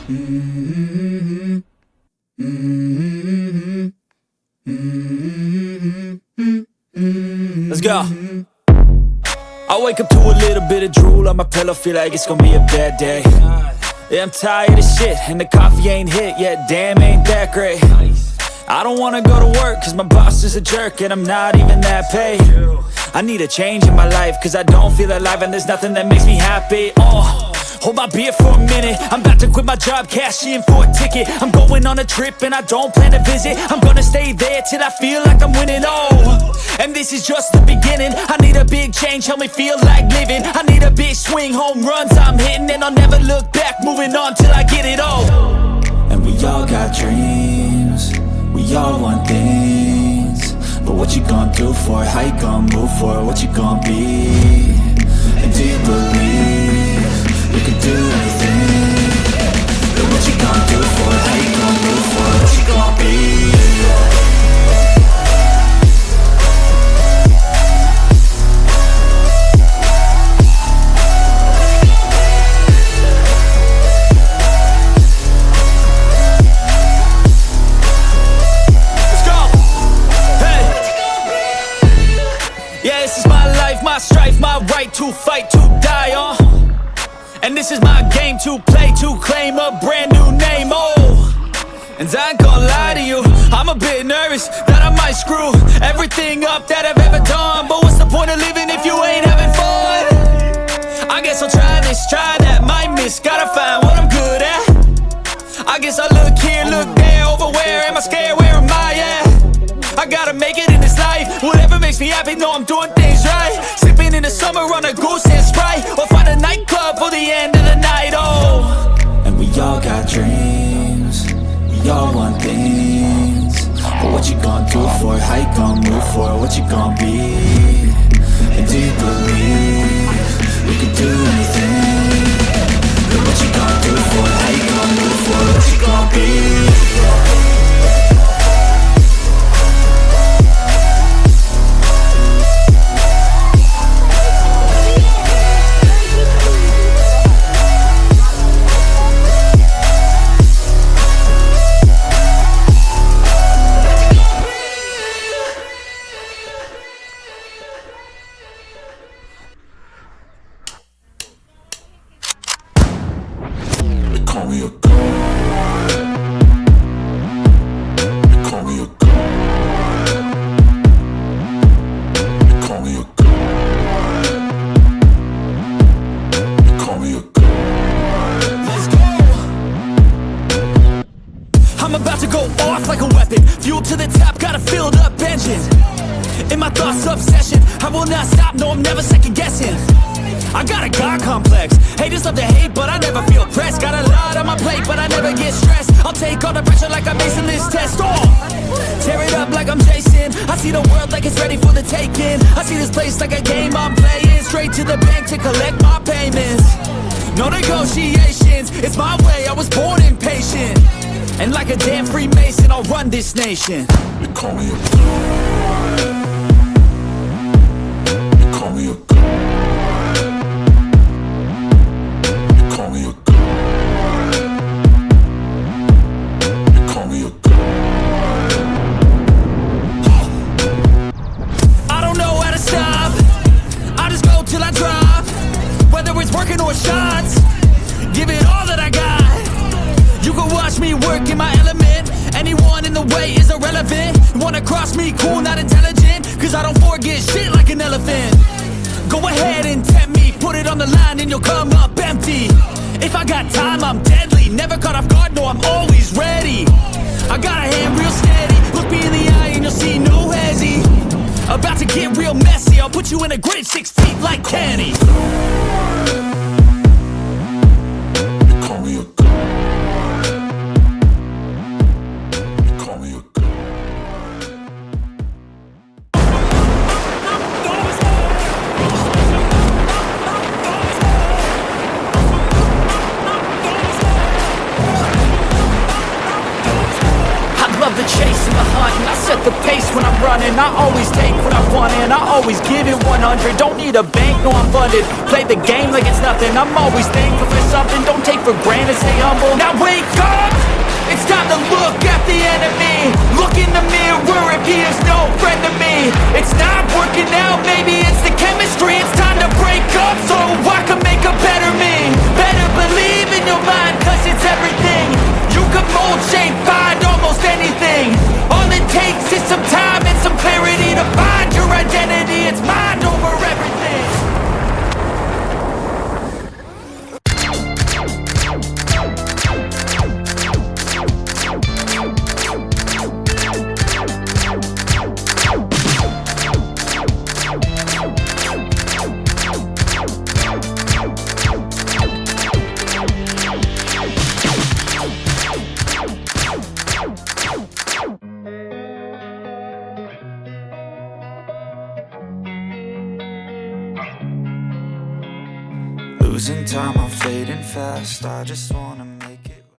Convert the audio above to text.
Mm-hmm. Mm-hmm. Mm-hmm. Let's go. I wake up to a little bit of drool on my pillow, feel like it's gonna be a bad day. Yeah, I'm tired of shit, and the coffee ain't hit yet, damn, ain't that great. I don't wanna go to work, cause my boss is a jerk, and I'm not even that paid. I need a change in my life, cause I don't feel alive, and there's nothing that makes me happy. Hold my beer for a minute, I'm about to quit my job, cash in for a ticket. I'm going on a trip and I don't plan to visit. I'm gonna stay there till I feel like I'm winning, and this is just the beginning. I need a big change, help me feel like living. I need a big swing, home runs I'm hitting, and I'll never look back, moving on till I get it all. And we all got dreams, we all want things, but what you gonna do for it? How you gonna move for it? What you gonna be? And do you believe you can do anything? But what you gonna do for it? How you gonna move for it? What you gonna be? My strife, my right to fight, to die on. And this is my game to play, to claim a brand new name, And I ain't gonna lie to you, I'm a bit nervous that I might screw everything up that I've ever done. But what's the point of living if you ain't having fun? I guess I'll try this, try that, might miss, gotta find what I'm good at. I guess I look here, look there, over where am I scared, where am I at? I gotta make it in this life, whatever makes me happy, know I'm doing things right. Sipping in the summer on a goose and Sprite, or find a nightclub for the end of the night, And we all got dreams, we all want things, but what you gonna do for it? How you gonna move for it? What you gonna be? And do you believe you can do anything? But what you gonna do for it? How you gonna move for it? What you gonna be? Fuel to the top, got a filled up engine. In my thoughts, obsession, I will not stop, no, I'm never second guessing. I got a God complex, haters love to hate, but I never feel pressed. Got a lot on my plate, but I never get stressed. I'll take all the pressure like I'm acing this test. Tear it up like I'm Jason. I see the world like it's ready for the taking. I see this place like a game I'm playing. Straight to the bank to collect my payments. No negotiations, it's my way, I was born impatient. And like a damn Freemason, I'll run this nation. They call me a god. They call me a god. They call me a god. They call me a god. I don't know how to stop, I just go till I drop. Whether it's working or shots, give it all that I got. You can watch me work in my element. Anyone in the way is irrelevant. You wanna cross me, cool, not intelligent, cause I don't forget shit like an elephant. Go ahead and tempt me, put it on the line and you'll come up empty. If I got time, I'm deadly, never caught off guard, no, I'm always ready. I got a hand real steady, look me in the eye and you'll see no hezzy. About to get real messy, I'll put you in a grave 6 feet like Kenny. Call me a god. The chase and the hunt, I set the pace when I'm running, I always take what I want and I always give it 100. Don't need a bank, no I'm funded. Play the game like it's nothing, I'm always thankful for something. Don't take for granted, stay humble. Now wake up! It's time to look at the enemy. Look in the mirror if he is no friend to me. It's not working out, maybe it's the chemistry. It's time to break up so I can make a better me. Better believe in your mind, cause it's everything. You can mold, shape, find almost anything. All it takes is some time and some clarity to find your identity. It's mind over everything. Losing time, I'm fading fast. I just wanna